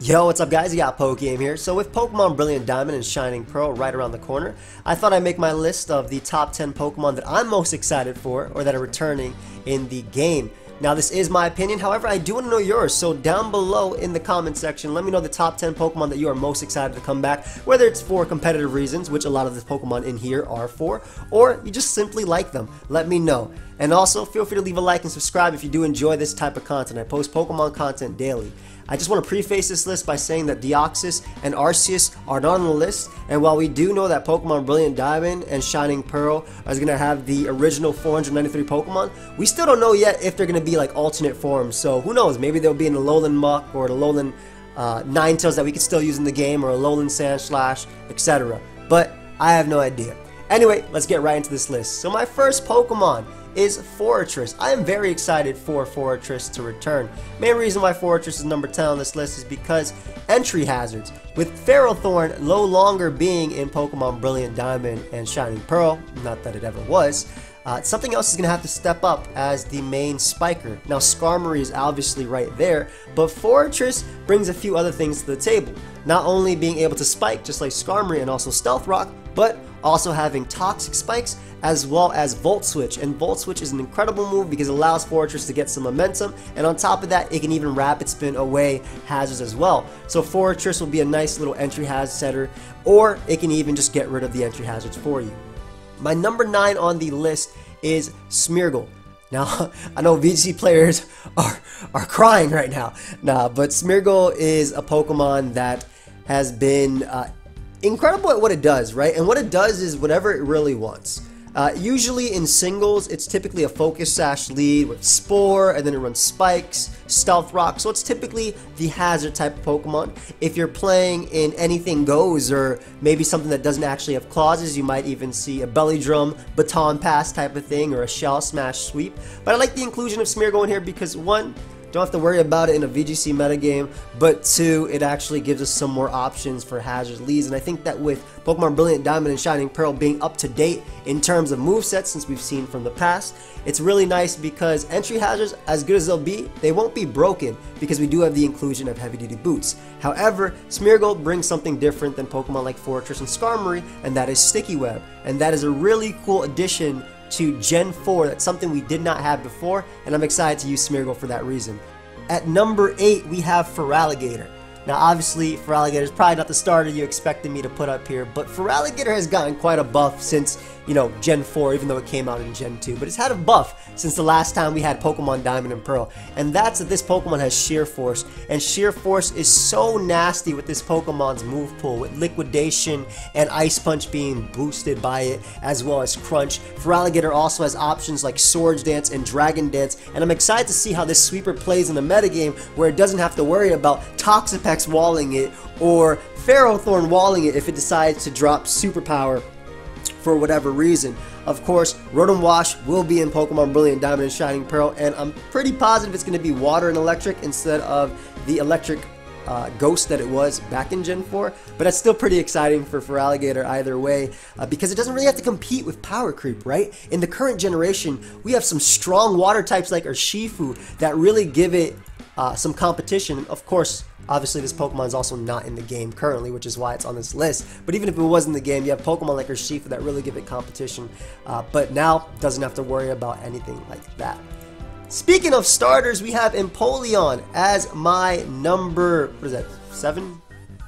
Yo, what's up guys? You got Pokeaim here. So with Pokemon Brilliant Diamond and Shining Pearl right around the corner, I thought I'd make my list of the top 10 Pokemon that I'm most excited for or that are returning in the game. Now this is my opinion, however I do want to know yours, so down below in the comment section let me know the top 10 Pokemon that you are most excited to come back, whether it's for competitive reasons, which a lot of the Pokemon in here are for, or you just simply like them. Let me know. And also feel free to leave a like and subscribe if you do enjoy this type of content. I post Pokemon content daily. I just want to preface this list by saying that Deoxys and Arceus are not on the list, and while we do know that Pokemon Brilliant Diamond and Shining Pearl are going to have the original 493 Pokemon, we still don't know yet if they're going to be like alternate forms, so who knows, maybe they'll be in the Alolan Muck or the Alolan Ninetales that we could still use in the game, or Alolan Sandslash, etc. But I have no idea. Anyway, let's get right into this list. So my first Pokemon is Forretress. I am very excited for Forretress to return. Main reason why Forretress is number 10 on this list is because entry hazards. With Ferrothorn no longer being in Pokemon Brilliant Diamond and Shining Pearl, not that it ever was, something else is going to have to step up as the main spiker. Now Skarmory is obviously right there, but Forretress brings a few other things to the table. Not only being able to spike just like Skarmory and also Stealth Rock, but also having Toxic Spikes as well as Volt Switch. And Volt Switch is an incredible move because it allows Forretress to get some momentum, and on top of that it can even Rapid Spin away hazards as well. So Forretress will be a nice little entry hazard setter, or it can even just get rid of the entry hazards for you. My number 9 on the list is Smeargle. Now, I know VGC players are crying right now. Nah, but Smeargle is a Pokemon that has been incredible at what it does, right? And what it does is whatever it really wants. Usually in singles, it's typically a Focus Sash lead with Spore, and then it runs Spikes, Stealth Rock, so it's typically the hazard type of Pokemon. If you're playing in Anything Goes, or maybe something that doesn't actually have clauses, you might even see a Belly Drum, Baton Pass type of thing, or a Shell Smash Sweep. But I like the inclusion of Smeargle in here because, one, don't have to worry about it in a VGC metagame, but two, it actually gives us some more options for hazard leads. And I think that with Pokemon Brilliant Diamond and Shining Pearl being up to date in terms of movesets since we've seen from the past, it's really nice because entry hazards, as good as they'll be, they won't be broken because we do have the inclusion of heavy duty boots. However, Smeargle brings something different than Pokemon like Forretress and Skarmory, and that is Sticky Web. And that is a really cool addition to Gen 4. That's something we did not have before, and I'm excited to use Smeargle for that reason. At number 8, we have Feraligatr. Now obviously Feraligatr is probably not the starter you expected me to put up here, but Feraligatr has gotten quite a buff since, you know, Gen 4, even though it came out in Gen 2, but it's had a buff since the last time we had Pokemon Diamond and Pearl, and that's that this Pokemon has Sheer Force, and Sheer Force is so nasty with this Pokemon's move pool, with Liquidation and Ice Punch being boosted by it, as well as Crunch. Feraligatr also has options like Swords Dance and Dragon Dance, and I'm excited to see how this sweeper plays in the metagame where it doesn't have to worry about Toxapex walling it or Ferrothorn walling it if it decides to drop Superpower for whatever reason. Of course, Rotom Wash will be in Pokemon Brilliant Diamond and Shining Pearl, and I'm pretty positive it's going to be Water and Electric instead of the Electric Ghost that it was back in Gen 4, but that's still pretty exciting for Feraligatr either way, because it doesn't really have to compete with power creep, right? In the current generation, we have some strong water types like Urshifu that really give it some competition. Of course, obviously this Pokemon is also not in the game currently, which is why it's on this list, but even if it was in the game, you have Pokemon like Urshifu that really give it competition, but now doesn't have to worry about anything like that. Speaking of starters, we have Empoleon as my number, what is that, 7?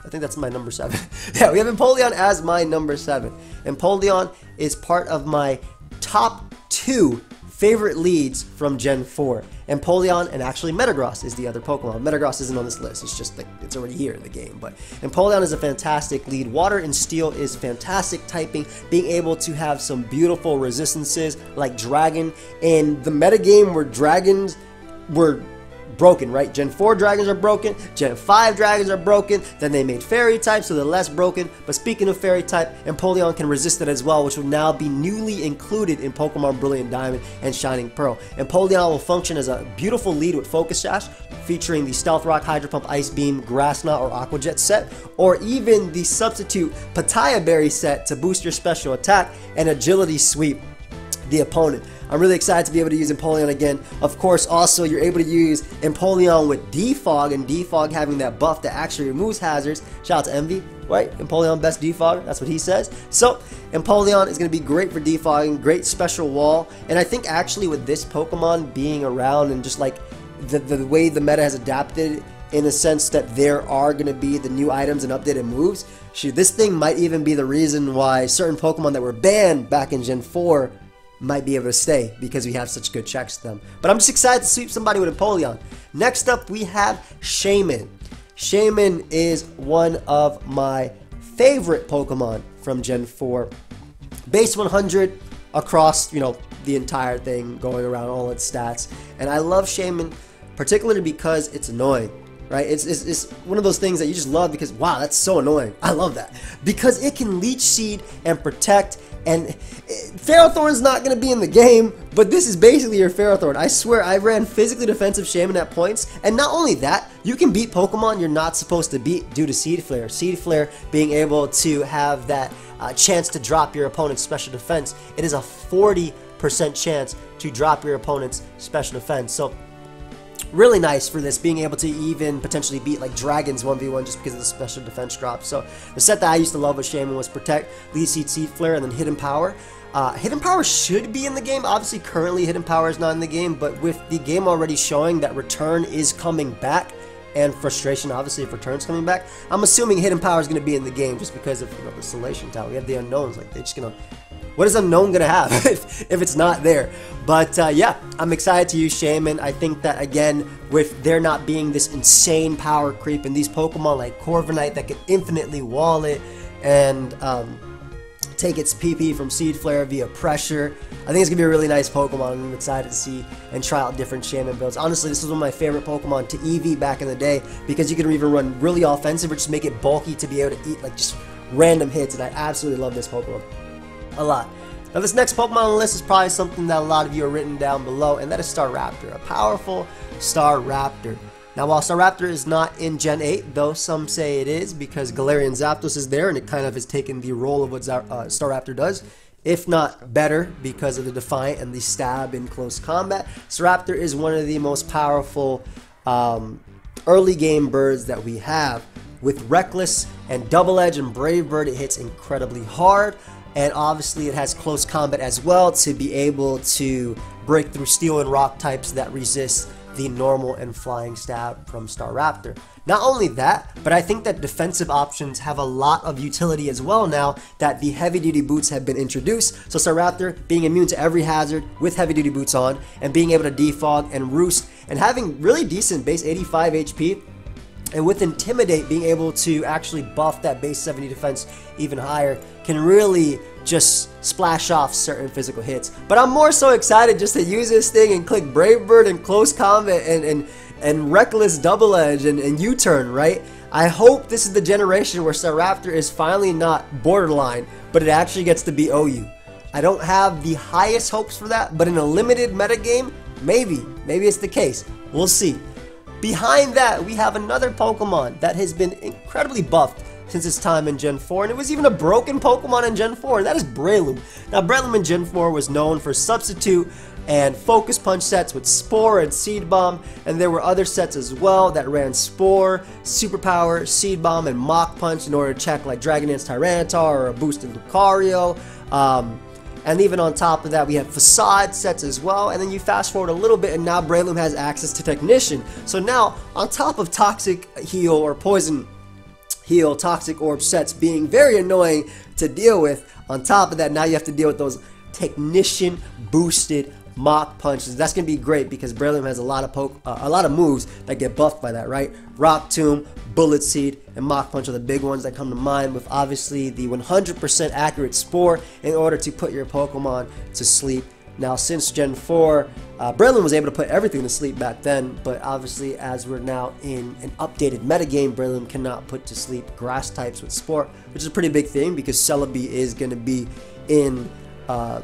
I think that's my number 7. Yeah, we have Empoleon as my number 7. Empoleon is part of my top 2 favorite leads from Gen 4. Empoleon, and actually Metagross is the other Pokemon. Metagross isn't on this list, it's just like, it's already here in the game, but Empoleon is a fantastic lead. Water and Steel is fantastic typing, being able to have some beautiful resistances like Dragon, and the metagame where dragons were broken, right? Gen 4 dragons are broken, Gen 5 dragons are broken, then they made fairy types, so they're less broken. But speaking of fairy type, Empoleon can resist it as well, which will now be newly included in Pokemon Brilliant Diamond and Shining Pearl. Empoleon will function as a beautiful lead with Focus Sash, featuring the Stealth Rock, Hydro Pump, Ice Beam, Grass Knot, or Aqua Jet set, or even the substitute Pataya Berry set to boost your special attack and Agility Sweep. the opponent. I'm really excited to be able to use Empoleon again. Of course, also you're able to use Empoleon with Defog, and Defog having that buff that actually removes hazards. Shout out to Envy, right? Empoleon best Defog, that's what he says. So Empoleon is going to be great for defogging, great special wall, and I think actually with this Pokemon being around and just like the way the meta has adapted, in the sense that there are going to be the new items and updated moves, shoot, this thing might even be the reason why certain Pokemon that were banned back in Gen 4 might be able to stay, because we have such good checks to them. But I'm just excited to sweep somebody with Empoleon. Next up, we have Shaman. Shaman is one of my favorite Pokemon from Gen 4. Base 100 across, you know, the entire thing, going around all its stats. And I love Shaman particularly because it's annoying. Right, it's one of those things that you just love because, wow, that's so annoying. I love that because it can leech seed and protect, and Ferrothorn's not going to be in the game, but this is basically your Ferrothorn. I swear I ran physically defensive Shaman at points, and not only that, you can beat Pokemon you're not supposed to beat due to Seed Flare. Seed Flare being able to have that chance to drop your opponent's special defense. It is a 40% chance to drop your opponent's special defense. So really nice for this, being able to even potentially beat like Dragons 1v1 just because of the special defense drop. So the set that I used to love with Shaman was Protect, Leech Seed, Seed Flare, and then Hidden Power. Hidden Power should be in the game. Obviously currently Hidden Power is not in the game, but with the game already showing that Return is coming back, and Frustration obviously if Return's coming back, I'm assuming Hidden Power is going to be in the game just because of, you know, the Salation Tower. We have the unknowns, like they're just going to, what is Unknown going to have if it's not there? But yeah, I'm excited to use Shaman. I think that, again, with there not being this insane power creep and these Pokemon like Corviknight that can infinitely wall it and take its PP from Seed Flare via pressure, I think it's going to be a really nice Pokemon, and I'm excited to see and try out different Shaman builds. Honestly, this was one of my favorite Pokemon to EV back in the day because you could either run really offensive or just make it bulky to be able to eat like just random hits, and I absolutely love this Pokemon a lot. Now this next Pokemon on the list is probably something that a lot of you are written down below, and that is Staraptor, a powerful Staraptor. Now while Staraptor is not in Gen 8, though some say it is because Galarian Zapdos is there and it kind of has taken the role of what Staraptor does, if not better because of the Defiant and the Stab in close combat. Staraptor is one of the most powerful early game birds that we have. With Reckless and Double Edge and Brave Bird, it hits incredibly hard. And obviously it has close combat as well to be able to break through steel and rock types that resist the normal and flying stab from Staraptor. Not only that, but I think that defensive options have a lot of utility as well now that the heavy duty boots have been introduced. So Staraptor being immune to every hazard with heavy duty boots on, and being able to defog and roost, and having really decent base 85 HP, and with Intimidate being able to actually buff that base 70 defense even higher, can really just splash off certain physical hits. But I'm more so excited just to use this thing and click Brave Bird and close combat and Reckless Double Edge and U-turn, right? I hope this is the generation where Staraptor is finally not borderline, but it actually gets to be OU. I don't have the highest hopes for that, but in a limited metagame, maybe it's the case. We'll see. Behind that, we have another Pokemon that has been incredibly buffed since its time in Gen 4, and it was even a broken Pokemon in Gen 4, and that is Breloom. Now, Breloom in Gen 4 was known for Substitute and Focus Punch sets with Spore and Seed Bomb, and there were other sets as well that ran Spore, Superpower, Seed Bomb, and Mach Punch in order to check like Dragon Dance Tyranitar or a boosted Lucario. And even on top of that, we have Facade sets as well. And then you fast forward a little bit, and now Breloom has access to Technician. So now, on top of Toxic Heal or Poison Heal, Toxic Orb sets being very annoying to deal with, on top of that, now you have to deal with those Technician boosted Mach Punches. That's gonna be great because Breloom has a lot of moves that get buffed by that, right? Rock Tomb, Bullet Seed, and Mach Punch are the big ones that come to mind, with obviously the 100% accurate Spore in order to put your Pokemon to sleep. Now, since Gen 4, Breloom was able to put everything to sleep back then, but obviously as we're now in an updated metagame, Breloom cannot put to sleep grass types with Spore, which is a pretty big thing because Celebi is going to be in, well,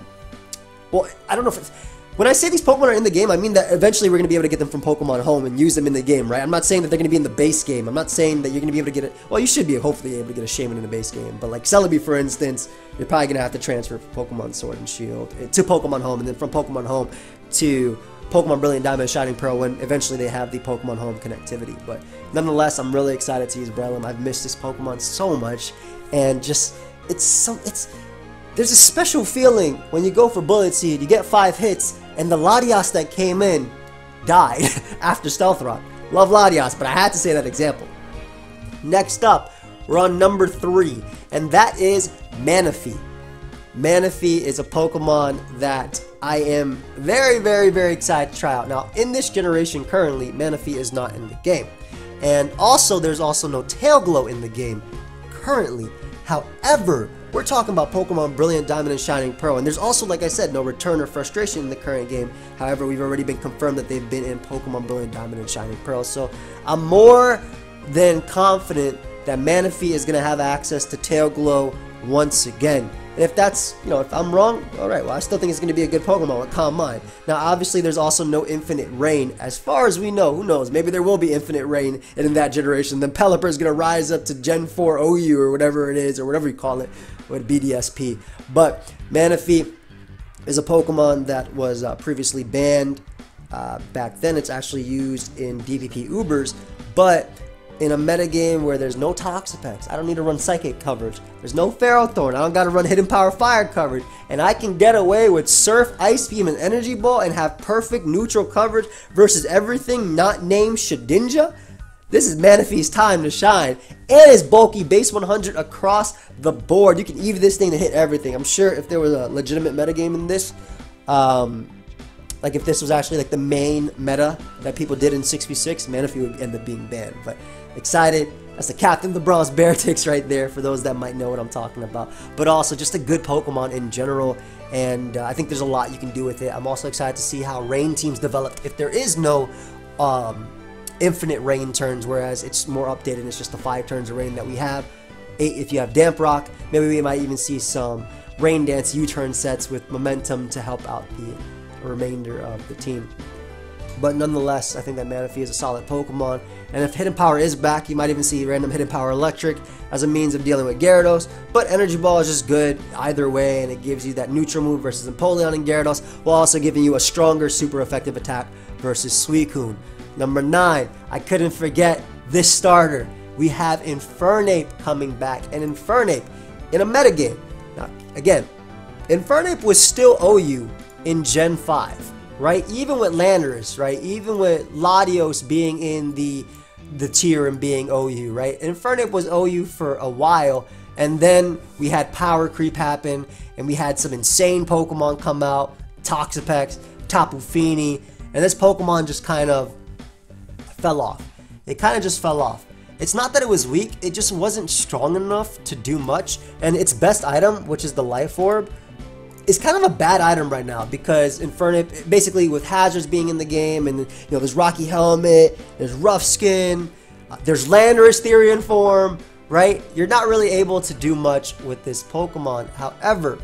I don't know if it's, When I say these Pokemon are in the game, I mean that eventually we're going to be able to get them from Pokemon Home and use them in the game, right? I'm not saying that they're going to be in the base game. I'm not saying that you're going to be able to get it. Well, you should be hopefully able to get a Shaman in the base game. But like Celebi, for instance, you're probably going to have to transfer from Pokemon Sword and Shield to Pokemon Home, and then from Pokemon Home to Pokemon Brilliant Diamond and Shining Pearl when eventually they have the Pokemon Home connectivity. But nonetheless, I'm really excited to use Breloom. I've missed this Pokemon so much, and just there's a special feeling when you go for Bullet Seed, you get 5 hits, and the Latias that came in died after Stealth Rock. Love Latias, but I had to say that example. Next up, we're on number 3, and that is Manaphy. Manaphy is a Pokemon that I am very, very, very excited to try out. Now, in this generation currently, Manaphy is not in the game. And also, there's also no Tailglow in the game currently. However, we're talking about Pokemon Brilliant Diamond and Shining Pearl, and there's also, like I said, no Return or Frustration in the current game. However, we've already been confirmed that they've been in Pokemon Brilliant Diamond and Shining Pearl, so I'm more than confident that Manaphy is going to have access to Tailglow once again. And if that's, if I'm wrong, alright, well, I still think it's going to be a good Pokemon with Calm Mind. Now, obviously, there's also no Infinite Rain. As far as we know, who knows, maybe there will be Infinite Rain in that generation. Then Pelipper is going to rise up to Gen 4 OU or whatever it is, or whatever you call it, with BDSP. But Manaphy is a Pokemon that was previously banned. Back then, it's actually used in DPP Ubers, but in a metagame where there's no Toxapex, I don't need to run Psychic coverage. There's no Ferrothorn, I don't gotta run Hidden Power Fire coverage, and I can get away with Surf, Ice Beam, and Energy Ball and have perfect neutral coverage versus everything not named Shedinja. This is Manaphy's time to shine, and it's bulky, base 100 across the board. You can EV this thing to hit everything. I'm sure if there was a legitimate metagame in this, like if this was actually like the main meta that people did in 6v6, Manaphy would end up being banned. But excited. That's the Captain of the Bronze Beartix right there for those that might know what I'm talking about. But also just a good Pokemon in general, and I think there's a lot you can do with it. I'm also excited to see how Rain teams develop if there is no Infinite Rain turns, whereas it's more updated. It's just the 5 turns of Rain that we have. 8 if you have Damp Rock. Maybe we might even see some Rain Dance U-turn sets with Momentum to help out the remainder of the team. But nonetheless, I think that Manaphy is a solid Pokemon, and if Hidden Power is back, you might even see random Hidden Power Electric as a means of dealing with Gyarados, but Energy Ball is just good either way, and it gives you that neutral move versus Empoleon and Gyarados, while also giving you a stronger, super effective attack versus Suicune. Number 9, I couldn't forget this starter. We have Infernape coming back, and Infernape in a metagame. Now, again, Infernape was still OU in Gen 5. Right, even with Landorus, right, even with Latios being in the tier and being OU, right, Infernape was OU for a while, and then we had power creep happen, and we had some insane Pokemon come out, Toxapex, Tapu Fini, and this Pokemon just kind of fell off. It kind of just fell off. It's not that it was weak, it just wasn't strong enough to do much, and its best item, which is the Life Orb, is kind of a bad item right now because Infernape, basically with Hazards being in the game, and there's Rocky Helmet, there's Rough Skin, there's Landorus Therian form, right? You're not really able to do much with this Pokemon. However,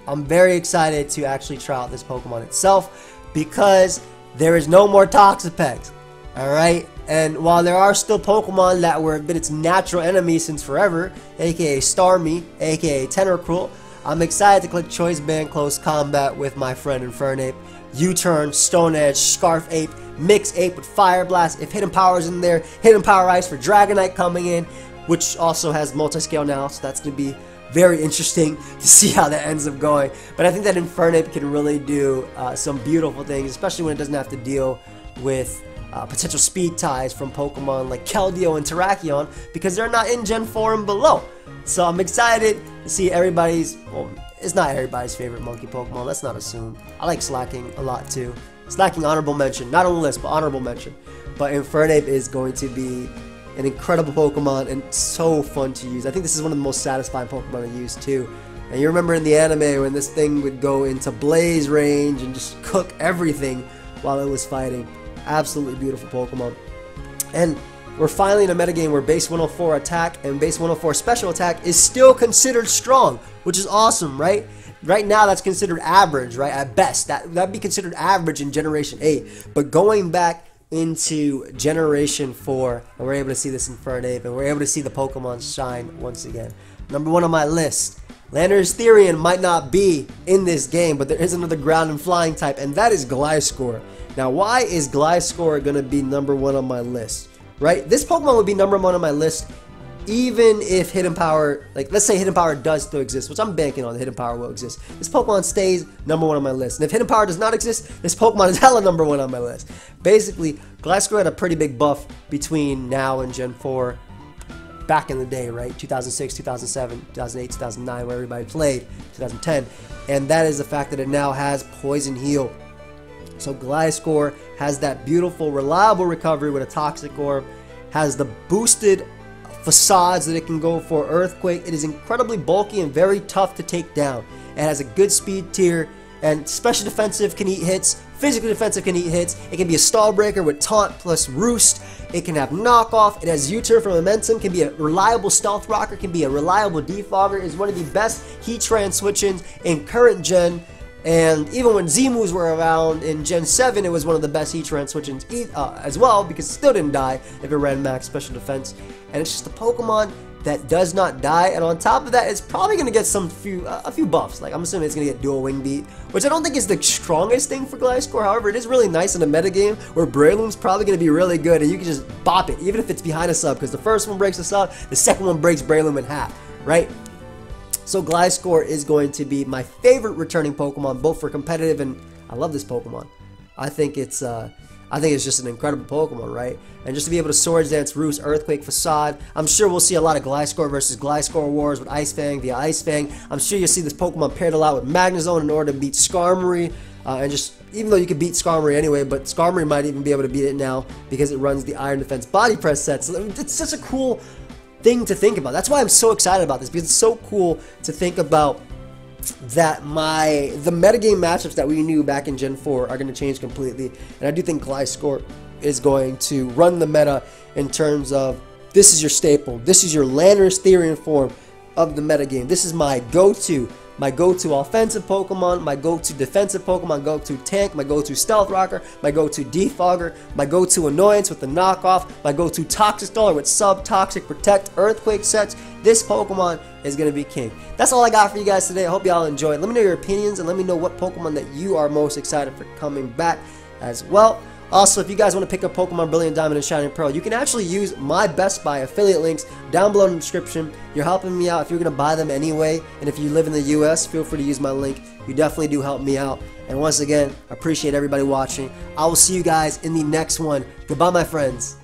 I'm very excited to actually try out this Pokemon itself because there is no more Toxapex. Alright, and while there are still Pokemon that have been its natural enemy since forever, aka Starmie, aka Tentacruel, I'm excited to click Choice Band Close Combat with my friend Infernape, U-Turn, Stone Edge, Scarf Ape, Mix Ape with Fire Blast. If Hidden Power's in there, Hidden Power Ice for Dragonite coming in, which also has multi-scale now, so that's going to be very interesting to see how that ends up going. But I think that Infernape can really do some beautiful things, especially when it doesn't have to deal with potential speed ties from Pokemon like Keldeo and Terrakion because they're not in Gen 4 and below. So I'm excited to see everybody's, well, it's not everybody's favorite monkey Pokemon, let's not assume. I like Slacking a lot too. Slacking honorable mention, not on the list, but honorable mention. But Infernape is going to be an incredible Pokemon and so fun to use. I think this is one of the most satisfying Pokemon to use too. And you remember in the anime when this thing would go into blaze range and just cook everything while it was fighting. Absolutely beautiful Pokemon. And we're finally in a metagame where base 104 attack and base 104 special attack is still considered strong, which is awesome, right? right now that's considered average, right? At best, that'd be considered average in Generation 8. But going back into Generation 4, and we're able to see this Infernape, and we're able to see the Pokemon shine once again. Number 1 on my list. Landorus might not be in this game, but there is another ground and flying type, and that is Gliscor. Now, why is Gliscor going to be number 1 on my list? Right? This Pokemon would be number 1 on my list even if Hidden Power, like let's say Hidden Power does still exist, which I'm banking on, the Hidden Power will exist. This Pokemon stays number 1 on my list. And if Hidden Power does not exist, this Pokemon is hella number 1 on my list. Basically, Gliscor had a pretty big buff between now and Gen 4. Back in the day, right? 2006, 2007, 2008, 2009, where everybody played, 2010. And that is the fact that it now has Poison Heal. So Gliscor has that beautiful, reliable recovery with a Toxic Orb, has the boosted facades that it can go for Earthquake. It is incredibly bulky and very tough to take down. It has a good speed tier, and special defensive can eat hits, physically defensive can eat hits. It can be a stall breaker with taunt plus roost. It can have knockoff. It has U-turn for momentum, can be a reliable stealth rocker, can be a reliable defogger. It is one of the best Heatran switch-ins in current gen. And even when Z-moves were around in Gen 7, it was one of the best Heatran switch-ins as well, because it still didn't die if it ran max special defense. And it's just a Pokemon that does not die, and on top of that, it's probably going to get a few buffs. Like, I'm assuming it's going to get dual wing beat, which I don't think is the strongest thing for Gliscor. However, it is really nice in a metagame where Breloom's probably going to be really good, and you can just bop it, even if it's behind a sub, because the first one breaks a sub, the second one breaks Breloom in half, right? So Gliscor is going to be my favorite returning Pokemon, both for competitive, and I love this Pokemon. I think it's just an incredible Pokemon, right? And just to be able to Swords Dance, Roost, Earthquake, Facade. I'm sure we'll see a lot of Gliscor versus Gliscor wars with Ice Fang via Ice Fang. I'm sure you'll see this Pokemon paired a lot with Magnezone in order to beat Skarmory. And just, even though you could beat Skarmory anyway, but Skarmory might even be able to beat it now because it runs the Iron Defense Body Press set. So it's such a cool thing to think about. That's why I'm so excited about this, because it's so cool to think about that the metagame matchups that we knew back in Gen 4 are going to change completely. And I do think Gliscor is going to run the meta in terms of, this is your staple, this is your Landorus form of the metagame. This is my go-to offensive Pokemon, my go-to defensive Pokemon, go-to tank, my go-to stealth rocker, my go-to defogger, my go-to annoyance with the knockoff, my go-to toxic staller with sub-toxic protect earthquake sets. This Pokemon is going to be king. That's all I got for you guys today. I hope y'all enjoyed. Let me know your opinions and let me know what Pokemon that you are most excited for coming back as well. Also, if you guys want to pick up Pokemon Brilliant Diamond and Shining Pearl, you can actually use my Best Buy affiliate links down below in the description. You're helping me out if you're going to buy them anyway. And if you live in the US, feel free to use my link. You definitely do help me out. And once again, I appreciate everybody watching. I will see you guys in the next one. Goodbye, my friends.